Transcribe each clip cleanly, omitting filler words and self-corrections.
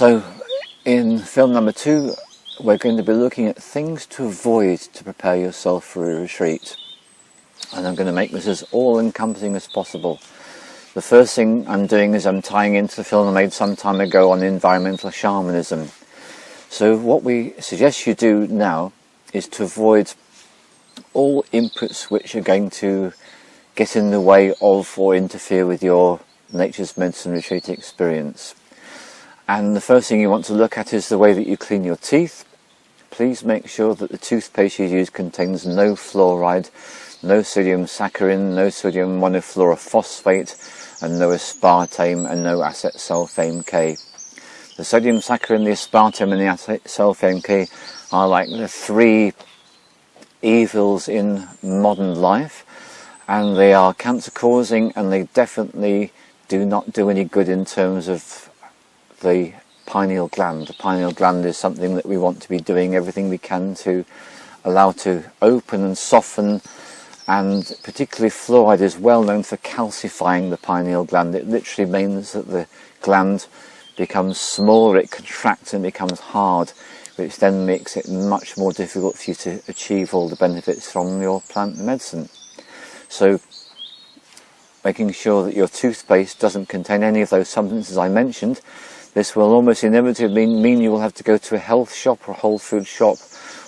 So in film number 2 we're going to be looking at things to avoid to prepare yourself for a retreat, and I'm going to make this as all-encompassing as possible. The first thing I'm doing is I'm tying into the film I made some time ago on environmental shamanism. So what we suggest you do now is to avoid all inputs which are going to get in the way of or interfere with your Nature's Medicine retreat experience. And the first thing you want to look at is the way that you clean your teeth. Please make sure that the toothpaste you use contains no fluoride, no sodium saccharin, no sodium monofluorophosphate, and no aspartame and no acesulfame K. The sodium saccharin, the aspartame and the acesulfame K are like the 3 evils in modern life, and they are cancer causing, and they definitely do not do any good in terms of the pineal gland. The pineal gland is something that we want to be doing everything we can to allow to open and soften, and particularly fluoride is well known for calcifying the pineal gland. It literally means that the gland becomes smaller, it contracts and becomes hard, which then makes it much more difficult for you to achieve all the benefits from your plant medicine. So making sure that your toothpaste doesn't contain any of those substances I mentioned. This will almost inevitably mean you will have to go to a health shop or a whole food shop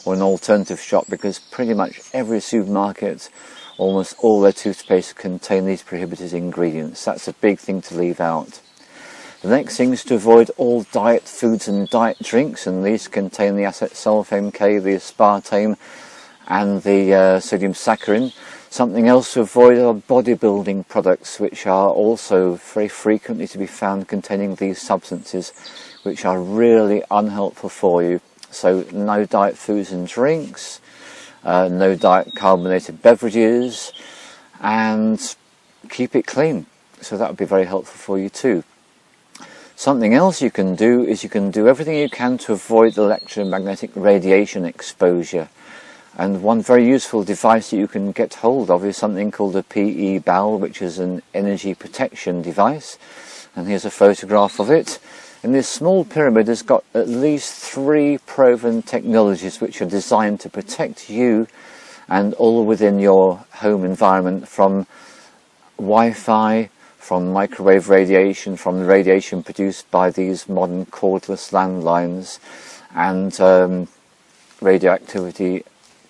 or an alternative shop, because pretty much every supermarket, almost all their toothpaste contain these prohibited ingredients. That's a big thing to leave out. The next thing is to avoid all diet foods and diet drinks, and these contain the acesulfame K, the aspartame and the sodium saccharin. Something else to avoid are bodybuilding products, which are also very frequently to be found containing these substances, which are really unhelpful for you. So no diet foods and drinks, no diet carbonated beverages, and keep it clean. So that would be very helpful for you too. Something else you can do is you can do everything you can to avoid electromagnetic radiation exposure. And one very useful device that you can get hold of is something called a PE bowel, which is an energy protection device. And here's a photograph of it. And this small pyramid has got at least 3 proven technologies which are designed to protect you and all within your home environment from Wi-Fi, from microwave radiation, from the radiation produced by these modern cordless landlines, and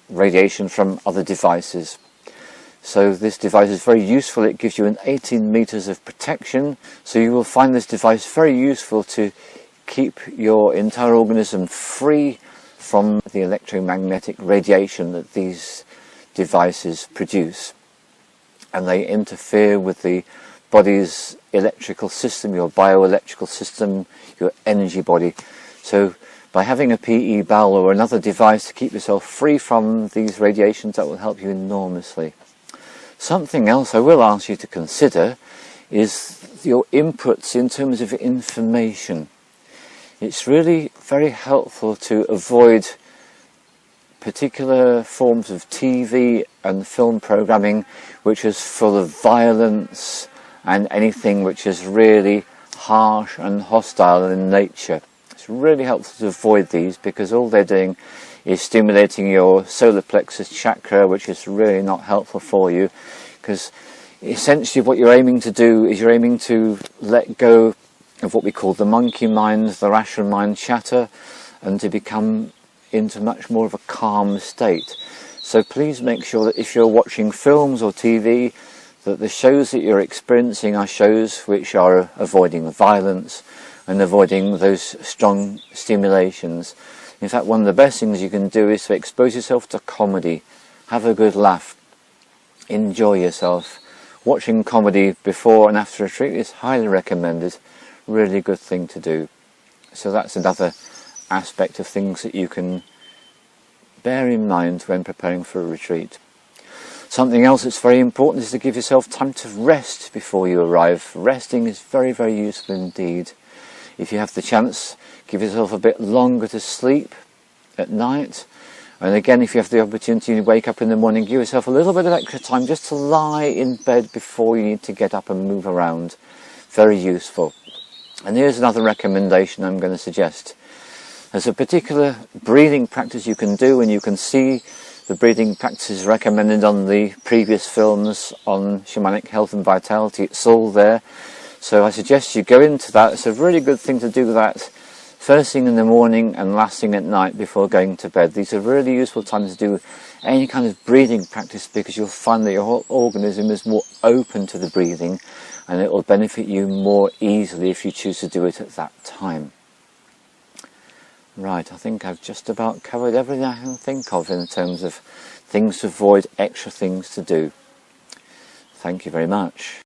radiation from other devices. So this device is very useful. It gives you an 18 meters of protection. So you will find this device very useful to keep your entire organism free from the electromagnetic radiation that these devices produce. And they interfere with the body's electrical system, your bioelectrical system, your energy body. So by having a PE bowel or another device to keep yourself free from these radiations, that will help you enormously. Something else I will ask you to consider is your inputs in terms of information. It's really very helpful to avoid particular forms of TV and film programming which is full of violence and anything which is really harsh and hostile in nature. It's really helpful to avoid these, because all they're doing is stimulating your solar plexus chakra, which is really not helpful for you, because essentially what you're aiming to do is you're aiming to let go of what we call the monkey mind, the rational mind chatter, and to become into much more of a calm state. So please make sure that if you're watching films or TV, that the shows that you're experiencing are shows which are avoiding violence and avoiding those strong stimulations. In fact, one of the best things you can do is to expose yourself to comedy. Have a good laugh. Enjoy yourself. Watching comedy before and after a retreat is highly recommended. Really good thing to do. So that's another aspect of things that you can bear in mind when preparing for a retreat. Something else that's very important is to give yourself time to rest before you arrive. Resting is very, very useful indeed. If you have the chance, give yourself a bit longer to sleep at night. And again, if you have the opportunity to wake up in the morning, give yourself a little bit of extra time just to lie in bed before you need to get up and move around. Very useful. And here's another recommendation I'm going to suggest. There's a particular breathing practice you can do, and you can see the breathing practices recommended on the previous films on shamanic health and vitality. It's all there. So I suggest you go into that. It's a really good thing to do that first thing in the morning and last thing at night before going to bed. These are really useful times to do any kind of breathing practice, because you'll find that your whole organism is more open to the breathing, and it will benefit you more easily if you choose to do it at that time. Right, I think I've just about covered everything I can think of in terms of things to avoid, extra things to do. Thank you very much.